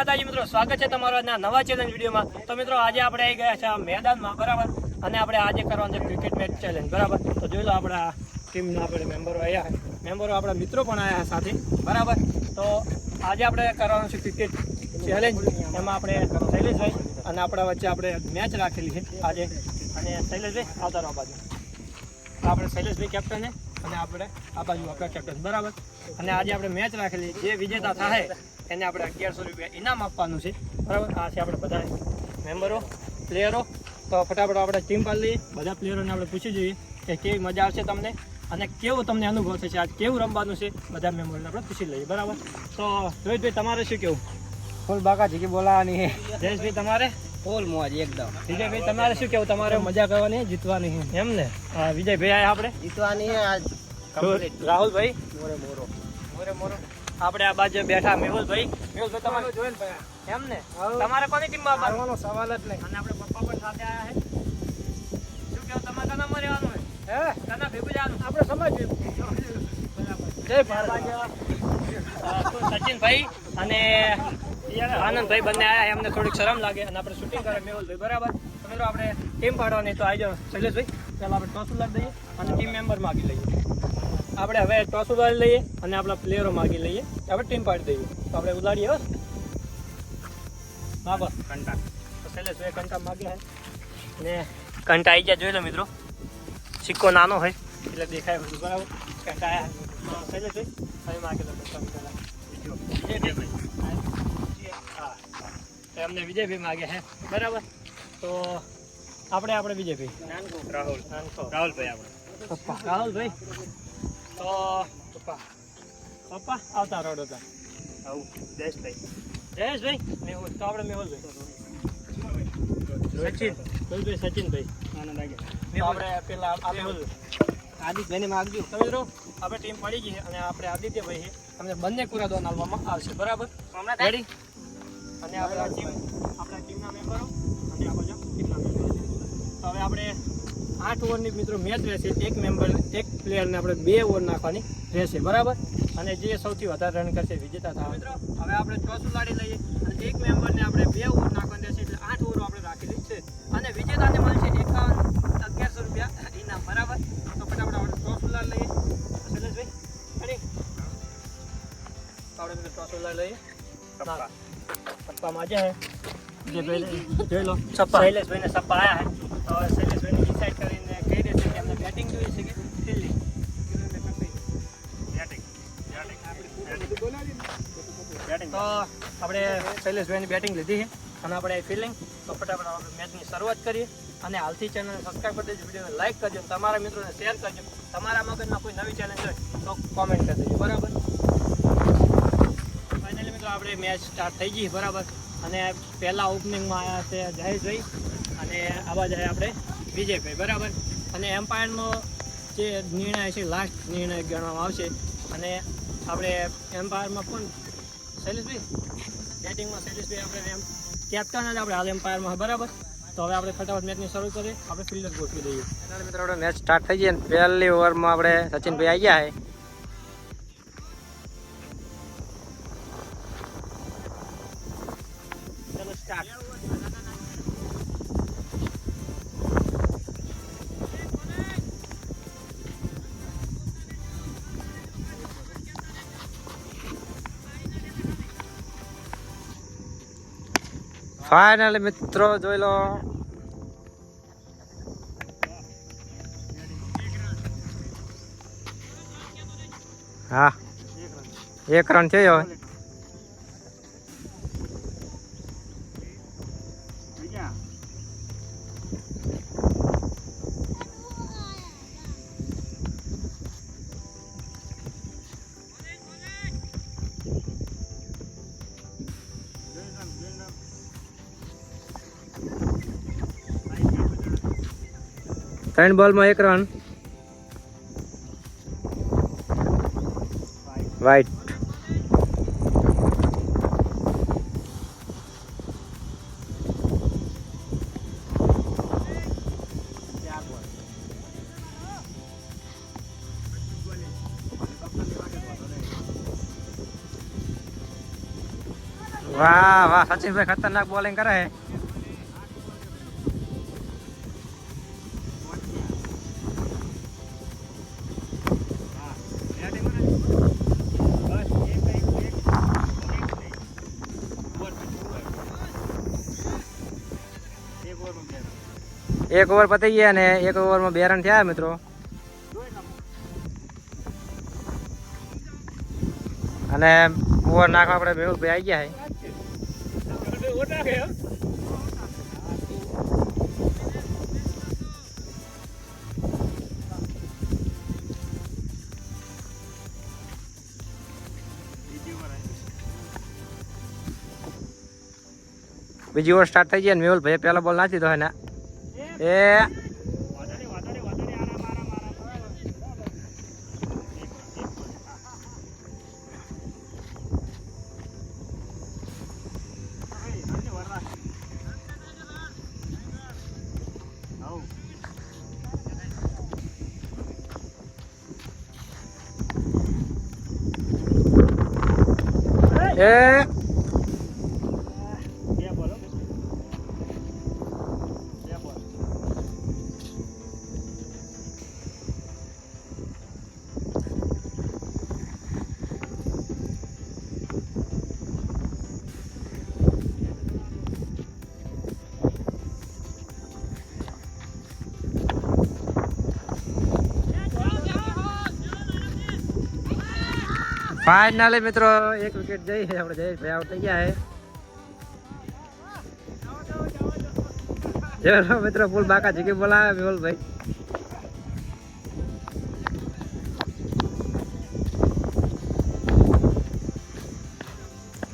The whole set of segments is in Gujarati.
માતાજી મિત્રો, સ્વાગત છે તમારો આજના નવા ચેલેન્જ વિડીયોમાં। તો મિત્રો આજે આપણે આવી ગયા છે મેદાનમાં, બરાબર, અને આપણે આજે કરવાનું છે ક્રિકેટ મેચ ચેલેન્જ, બરાબર। તો જોઈ લો આપણા ટીમના આપણે મેમ્બરો આવ્યા છે, મેમ્બરો આપણા મિત્રો પણ આવ્યા સાથે, બરાબર। તો આજે આપણે કરવાનું છે ક્રિકેટ ચેલેન્જ, એમાં આપણે શૈલેષભાઈ અને આપણા વચ્ચે આપણે મેચ રાખેલી છે આજે। અને શૈલેષભાઈ આવતા રહો બાજુ, આપણે શૈલેષભાઈ કેપ્ટન અને આપણે આ બાજુ આપણા કેપ્ટન, બરાબર। અને આજે આપણે મેચ રાખેલી, જે વિજેતા થાય એને આપણે 1100 રૂપિયા ઇનામ આપવાનું છે, બરાબર। આ છે આપણે બધા મેમ્બરો, પ્લેયરો। તો ફટાફટ આપણે ટીમ પર લઈએ, બધા પ્લેયરોને આપણે પૂછી જોઈએ કે કેવી મજા આવશે તમને અને કેવું તમને અનુભવ થશે, આજ કેવું રમવાનું છે, બધા મેમ્બરોને આપણે પૂછી લઈએ, બરાબર। તો રોહિતભાઈ તમારે શું કેવું? ફૂલ બાકા જીકી બોલાવાની છે। જયેશભાઈ તમારે? ફૂલ મોજ એકદમ। વિજયભાઈ તમારે શું કેવું? તમારે મજા કરવાની, જીતવાની છે એમ ને? હા, વિજયભાઈ આયા આપણે જીતવાની છે આજ કમ્પ્લીટ। રાહુલભાઈ મોરે મોરો મોરે આપણે આ બાજુ બેઠા મેહુલભાઈ તમારે જોઈને ભાઈ એમ ને? તમારે કોની ટીમમાં હારવાનો સવાલ જ નહીં। અને આપણે પપ્પા પણ સાથે આવ્યા છે, શું કેવું? તમારે કના માં રહેવાનું હોય? હે કના ભેગું જવાનું? આપણે સમાજ ભેગું। જય ભારત। સચિનભાઈ અને આનંદભાઈ બંને આવ્યા, એમને થોડીક શરમ લાગે અને આપણે શૂટિંગ કરે મેહુલભાઈ, બરાબર। તો મિત્રો આપણે ટીમ પાડવાની, તો આવી જાઓ શૈલેષભાઈ, ચાલો આપણે ટોસ ઉલાડી દઈએ અને ટીમ મેમ્બર માગી લઈએ। આપણે હવે ટોસ ઉલાડી લઈએ અને આપણા પ્લેયરો માગી લઈએ, આપણે ટીમ પાડી દઈએ। તો આપણે ઉલાડીએ હો, હા બસ કંટા। તો શૈલેષભાઈ કંટા માગ્યા છે ને કંટા આવી ગયા, જોઈ લો મિત્રો, સિક્કો નાનો હોય એટલે દેખાય બધું, બરાબર। કંટા આવ્યા શૈલેષભાઈ, હવે માગી લો પહેલાં હા, એમને વિજયભાઈ માગે છે, બરાબર। તો આપણે વિજયભાઈ, રાહુલભાઈ આપણે પપ્પા, રાહુલભાઈ તો પપ્પા આવતા રોડ હતા, આવું જયેશભાઈ મેહુલ, તો આપણે મેહુલભાઈ, સચિનભાઈ આનંદ લાગે, આપણે પેલા મેહુલ આદિત્યને માગજો। તો મિત્રો આપણે ટીમ પડી ગઈ અને આપણે આદિત્યભાઈ છે, તમને બંને કુરાદોન આપવામાં આવશે, બરાબર, રેડી? અને આપણા ટીમના મેમ્બરો અને આ બાજુ ટીમના મેમ્બરો। તો હવે આપણે 8 ઓવરની મિત્રો મેચ રહેશે, એક પ્લેયરને આપણે 2 ઓવર નાખવાની રહેશે, બરાબર। અને જે સૌથી વધારે રન કરશે વિજેતા થાય। મિત્રો હવે આપણે ટોસ ઉલાડી લઈએ અને એક મેમ્બરને આપણે 2 ઓવર નાખવાની રહેશે, એટલે 8 ઓવરો આપણે રાખેલી છે અને વિજેતાને મળશે 1100 રૂપિયા ઇનામ, બરાબર। તો ફટાફટ આપણે ટોસ ઉલાડી લઈએ, શૈલેષભાઈ રેડી? આપણે મિત્રો ટોસ ઉલાડી લઈએ, સપ્પા માજ્યા છે, જોઈ લો શૈલેષભાઈને સપ્પા આવ્યા છે। તો શૈલેષભાઈને ડિસાઈડ કરીને કહી દેશે કે એમને બેટિંગ જોઈએ છે કે ફિલ્ડિંગ? તો આપણે શૈલેષભાઈની બેટિંગ લીધી છે અને આપણે ફિલ્ડિંગ। તો ફટાફટ આપણે મેચની શરૂઆત કરીએ અને હાલથી ચેનલને સબસ્ક્રાઈબ કરી દેજો, વિડીયોને લાઈક કરજો, તમારા મિત્રોને શેર કરજો, તમારા મગજમાં કોઈ નવી ચેલેન્જ હોય તો કોમેન્ટ કરી દેજો, બરાબર। ફાઇનલી મિત્રો આપણે મેચ સ્ટાર્ટ થઈ ગઈ, બરાબર। અને પહેલા ઓપનિંગમાં આવ્યા છે જયેશભાઈ અને આવા જાય આપણે વિજયભાઈ, બરાબર। અને એમ્પાયરનો જે નિર્ણય છે લાસ્ટ નિર્ણય ગણવામાં આવશે અને આપણે એમ્પાયરમાં પણ શૈલેષભાઈ, બેટિંગમાં શૈલેષભાઈ આપણે કેપ્ટન જ આપણે હાલ એમ્પાયરમાં, બરાબર। તો હવે આપણે ફટાફટ મેચની શરૂ કરીએ, આપણે ફિલ્ડર ગોઠવી દઈએ। મિત્રો આપણે મેચ સ્ટાર્ટ થઈ ગઈ અને પહેલી ઓવરમાં આપણે સચિનભાઈ આવી ગયા છે। ચલો સ્ટાર્ટ। ફાઇનલી મિત્રો જોઈ લો, હા 1 રન થયો। ત્રણ બોલમાં 1 રન, વાઇટ। વાહ વાહ સચિનભાઈ ખતરનાક બોલિંગ કરે છે. એક ઓવર પતી ગયા ને એક ઓવરમાં 2 રન થયા મિત્રો. અને ઓવર નાખવા આપણે મેહુલભાઈ આવી ગયા છે. બીજી ઓવર સ્ટાર્ટ થઈ જાય ને મેહુલભાઈ પહેલો બોલ નાખી દીધો ને એ ફાઇનલી મિત્રો 1 વિકેટ જઈ છે આપણે જયેશભાઈ આઉટ થઈ ગયા છે. ચલો મિત્રો ફૂલ બાકા જીકી બોલાવે મેહુલભાઈ.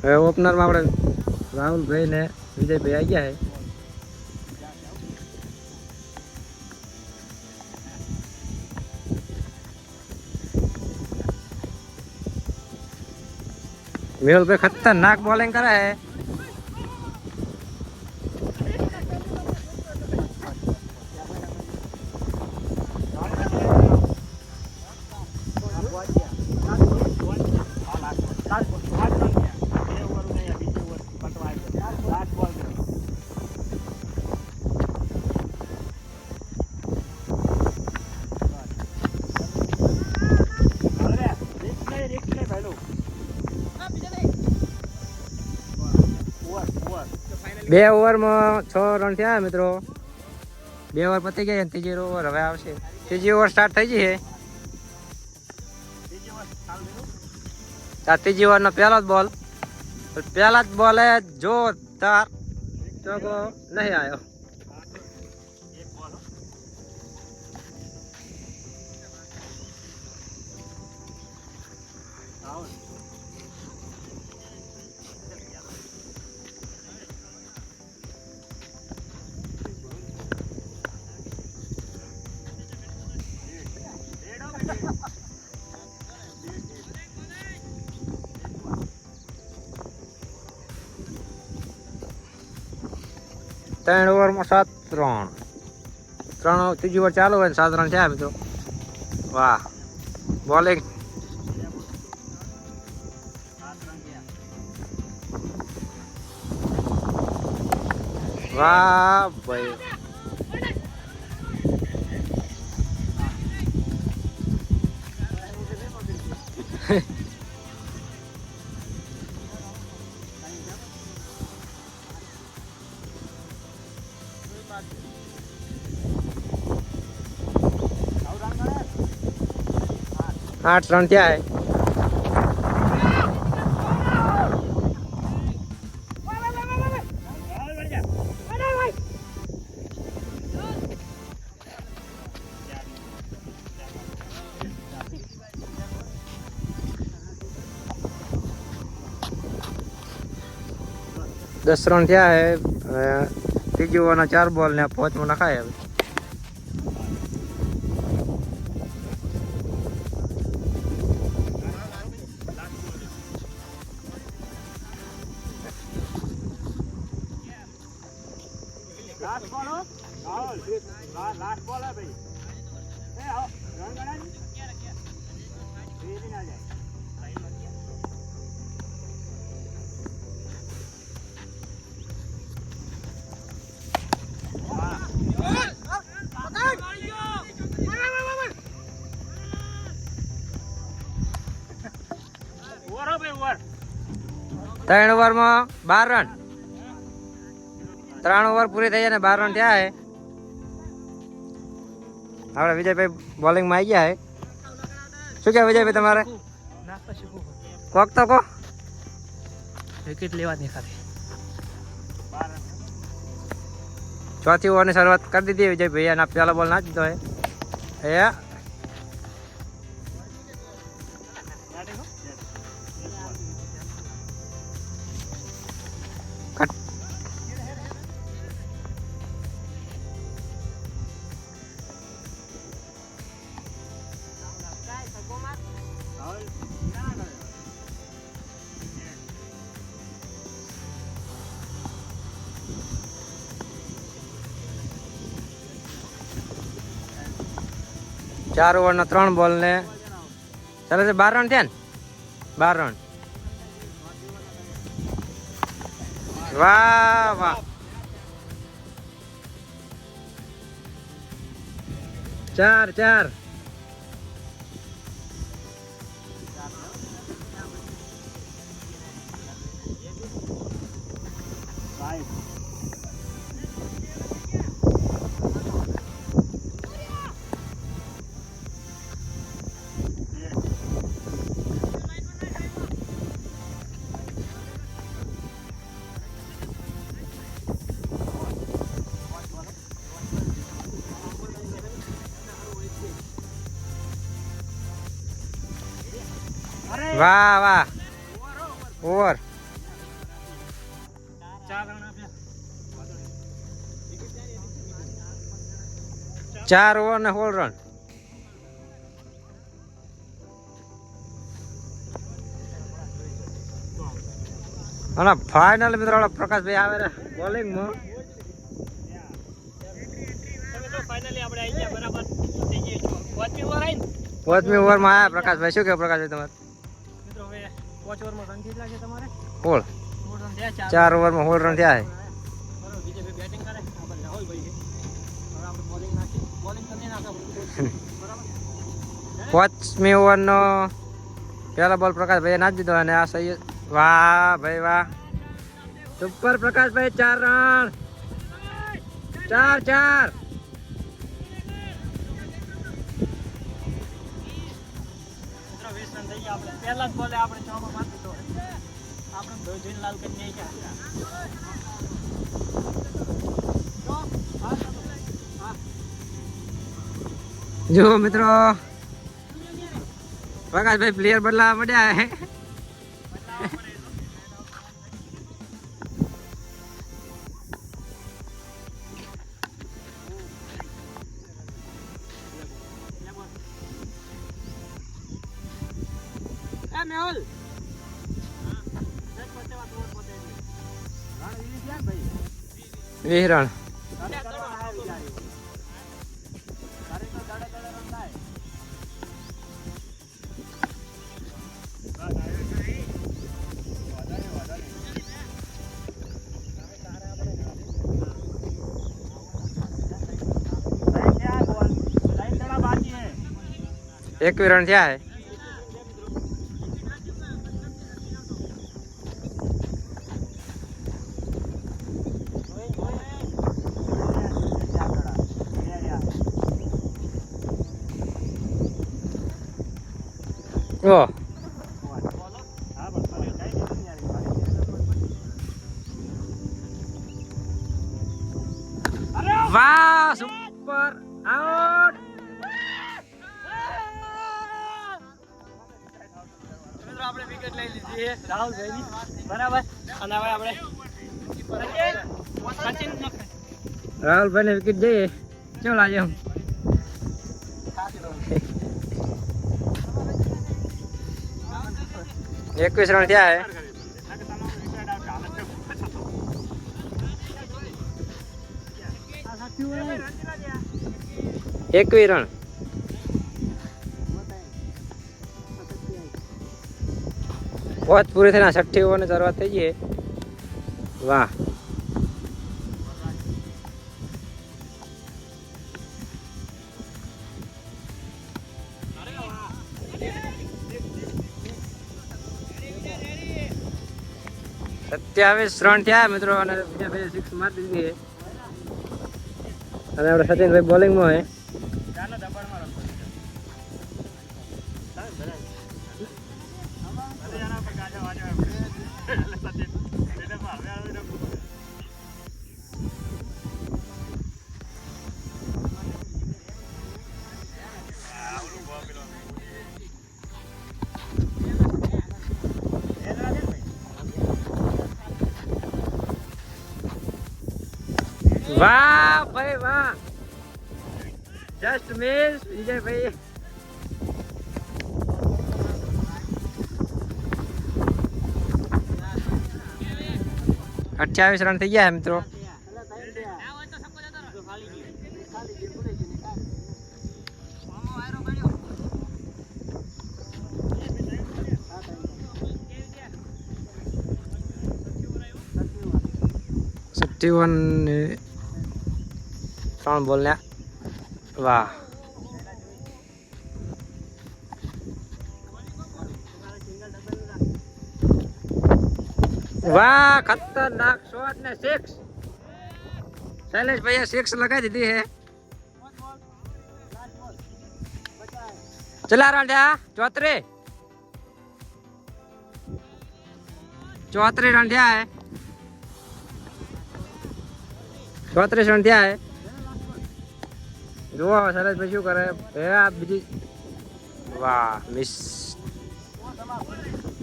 હવે ઓપનરમાં આપણે રાહુલભાઈ ને વિજયભાઈ આવી ગયા છે. મેહુલભાઈ ખતરનાક બોલિંગ કરે છે. બે ઓવરમાં 6 રન થયા મિત્રો. 2 ઓવર પતી ગયા અને ત્રીજી ઓવર હવે આવશે. ત્રીજી ઓવર સ્ટાર્ટ થઈ ગઈ છે. આ ત્રીજી ઓવરનો પહેલો જ બોલ. પહેલા જ બોલે જોરદાર ચોકો નહીં આવ્યો. ત્રણ ઓવરમાં 7 રન. ત્રીજી ઓવર ચાલુ હોય 7 રન થયા મિત્રો. વાહ બોલિંગ. વાહ ભાઈ. आठ रन क्या है. दस रन क्या है. तीजी ओवर 4 बॉल ने 5 में नखाए. अभी लास्ट बॉल है भाई. आओ रन गड़ा नहीं. ये भी ना जाए. 3 ઓવરમાં 12 રન. 3 ઓવર પૂરી થઈ જાય ને 12 રન થયા છે. આપણે વિજયભાઈ બોલિંગમાં આવી ગયા છે. શું કે વિજયભાઈ તમારે કોક તો કો વિકેટ લેવા નહીં ખાલી. ચોથી ઓવરની શરૂઆત કરી દીધી વિજયભાઈ અને પહેલો બોલ નાખી દીધો છે. ચાર ઓવરના 3 બોલ ને ચાલે છે 12 રન થયા ને 12 રન. વાહ વાહ 4. વાહ વાહ ઓવર 4 ઓવર ને 16 રન. અને ફાઇનલ મિત્રો પ્રકાશભાઈ આવે બોલિંગમાં. ફાઇનલી આપણે આવી ગયા બરાબર. થઈ ગઈ 5મી ઓવર આવી ને 5મી ઓવરમાં આવ્યા પ્રકાશભાઈ. શું કહે પ્રકાશભાઈ તમારે? મિત્રો હવે 5 ઓવરમાં રન કેટલા છે તમારે? 16. 16 રન થયા. 4 ઓવરમાં 16 રન થયા છે. બરાબર. બીજે બેટિંગ કરે આપણે રાહુલભાઈ છે. હવે આપણે બોલિંગ નાખી. બોલિંગ કરી નાખો બરાબર. 5મી ઓવરનો પહેલો બોલ પ્રકાશભાઈએ નાખી દીધો અને આ સહી. વાહ ભાઈ વાહ સુપર પ્રકાશભાઈ 4 રન 4. મિત્રો 20 રન થઈ ગયા. આપણે પહેલા જ બોલે આપણે ચોકો મારી દીધો. આપણે ધોઈને લાલ કરી નહીં ગયા. જો મિત્રો પ્રકાશભાઈ પ્લેયર બદલાવા મળ્યા હે. મેહુલ 20 રન. એક રન થયા હે. વાહ સુપર આઉટ. મિત્રો આપણે વિકેટ લઈ લીધી છે રાહુલભાઈની બરાબર. અને હવે આપણે સચિન રાહુલભાઈ ને વિકેટ જઈએ કેવું લાગે એમ? 21 રન થયા હે. 21 રન. बहुत पूरी थी 6 ओवर ने शरूआत થઈ ગઈ. વાહ 28 રન થયા મિત્રો અને બીજા ભાઈ 6 મારી દીધી છે અને આપણે સચિનભાઈ બોલિંગમાં હે વાહ ભાઈ વાહ જસ્ટ મિસ વિજયભાઈ 28 રન થઈ ગયા મિત્રો ત્રણ બોલ ને વાહ વાહ ખતરનાક શોટ ને 6 શૈલેષ ભાઈએ 6 લગાવી દીધી હે ચલા રાંધ્યા 34 રન થયા હે 34 રન થયા હે જો શૈલેષ ભાઈ શું કરે હે આ બીજી વાહ મિસ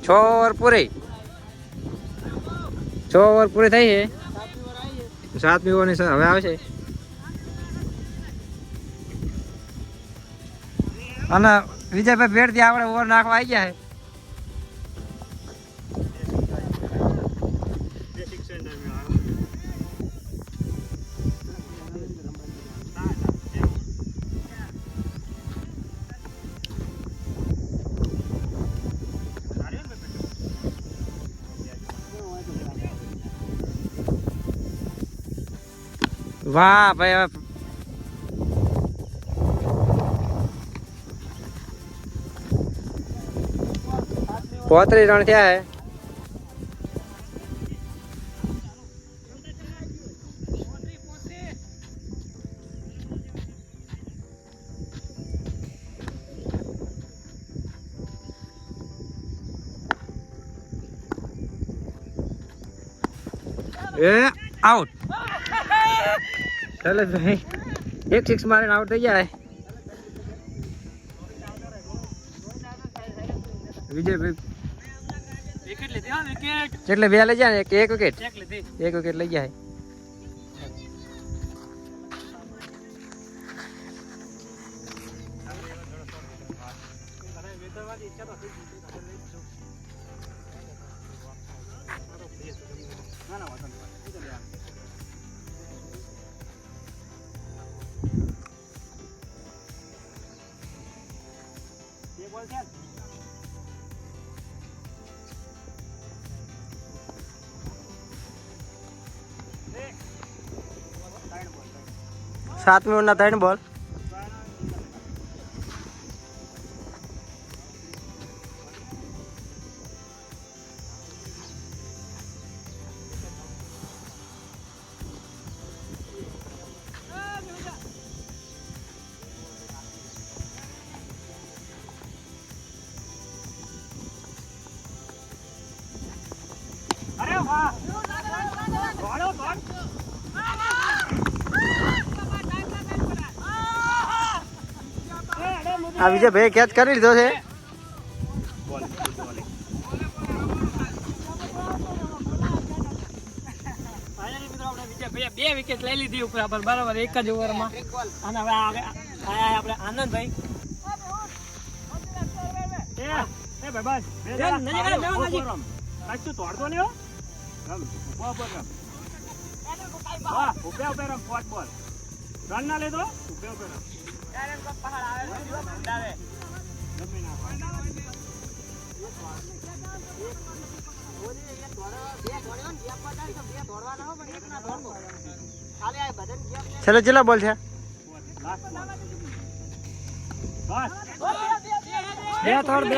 6 ઓવર પૂરી 6 ઓવર પૂરી થઈ છે 7મી ઓવરની હવે આવે છે અને વિજયભાઈ ભેડથી આપણે ઓવર નાખવા આવી ગયા છે વાહ ભાઈ 35 રન થયા હે આઉટ શૈલેષભાઈ 1 6 મારીને આઉટ થઈ જાય વિજયભાઈ વિકેટ લીધી હા વિકેટ એટલે 2 લઈ જાય ને એક વિકેટ ચેક લીધી 1 વિકેટ લઈ જાય सातवीं ओवरना 3 बॉल अरे वाह दौड़ो दौड़ आ विजय भाई कैच कर लीधो છે ફાઇનલી મિત્રો આપણે વિજયભાઈએ 2 વિકેટ લઈ લીધી ઉપર બરાબર એક જ ઓવરમાં અને હવે આયા આપણે આનંદભાઈ એ ભાઈ બસ નજીક તું તોડતો નહીં હો રમ ઉપર રમ વાહ ઉભે ઉભે રમ ફોટ બોલ રન ના લેતો ઉભે ઉભે રમ યાર એમ પહાડ આવે બંધાવે જમી ના ચલો ચલો બોલ છે બસ બે થોડ બે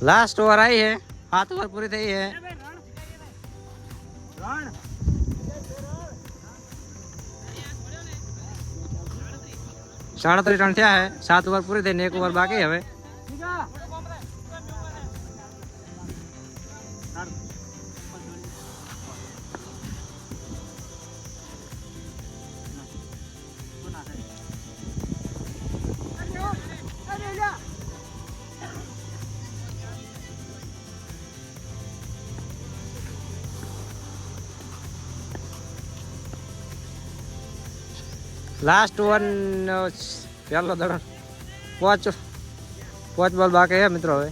लास्ट ओवर आई है, 7 ओवर पूरी થઈ है। 37 રન થયા है, 7 ઓવર પૂરી થઈને 1 ઓવર બાકી હવે। लास्ट ओवर પહેલો દડો 5 બોલ બાકી છે મિત્રો હવે।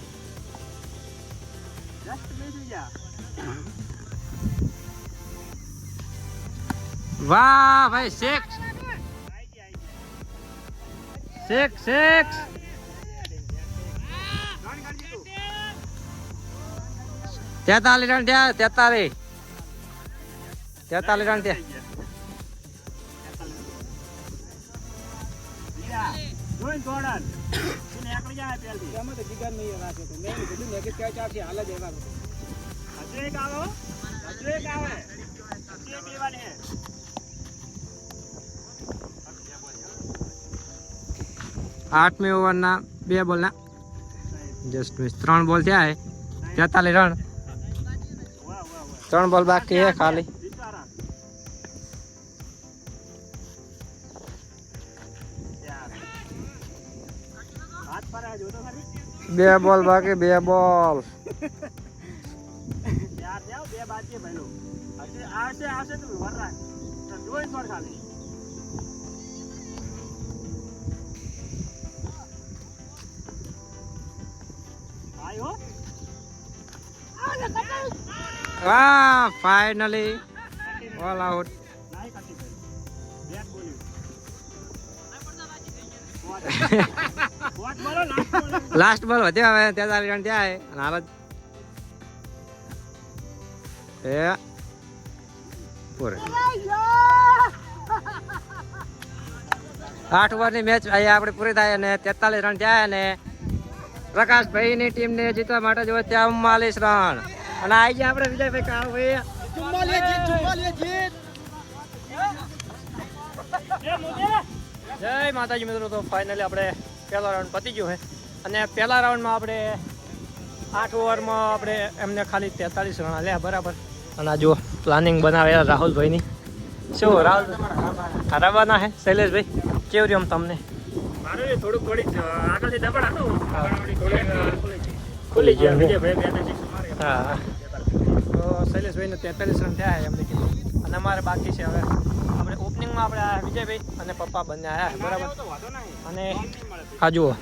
વાહ ભાઈ, 6 43 રન થયા, 43 રન થયા। આઠમી ઓવરના 2 બોલના જસ્ટ મિસ, 3 બોલ થયા હે, 43 રન, 3 બોલ બાકી હે ખાલી। 2 બોલ બાકી, 2 બોલ। વાહ, ફાઇનલી ઓલ આઉટ। લાસ્ટ બોલ વધ્યા હવે, 43 રન થયા હે અને હાલ એ પૂરે। 8 ઓવરની મેચ અહીંયા આપણે પૂરી થાય અને 43 રન થયા અને પ્રકાશભાઈની ટીમને જીતવા માટે જો 44 રન અને આવી ગયા આપણે વિજયભાઈ કાળભાઈ। જય માતાજી મિત્રો, તો ફાઇનલી આપણે પહેલો રાઉન્ડ પતી ગયો છે અને પહેલા રાઉન્ડમાં આપણે 8 ઓવરમાં આપણે એમને ખાલી 43 રન આલ્યા બરાબર। અને આ જો પ્લાનિંગ બનાવે રાહુલભાઈની, શું રાહુલ હરાવવાના છે શૈલેષભાઈ, કેવું રહ્યું તમને? થોડી આગળથી દબાણ હતું, ખુલ્લી ગયું। હા, તો શૈલેષભાઈને 43 રન થયા એમને કીધું અને અમારે બાકી છે હવે। આપણે ઓપનિંગમાં આપણે વિજયભાઈ અને પપ્પા બંને આવ્યા બરાબર। અને આ જુઓ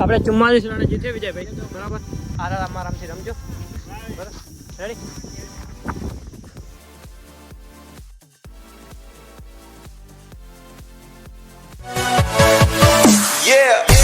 આપણે 44 રન જીત્યો વિજયભાઈ બરાબર। આરામથી રમજો બરાબર, રેડી? Yeah.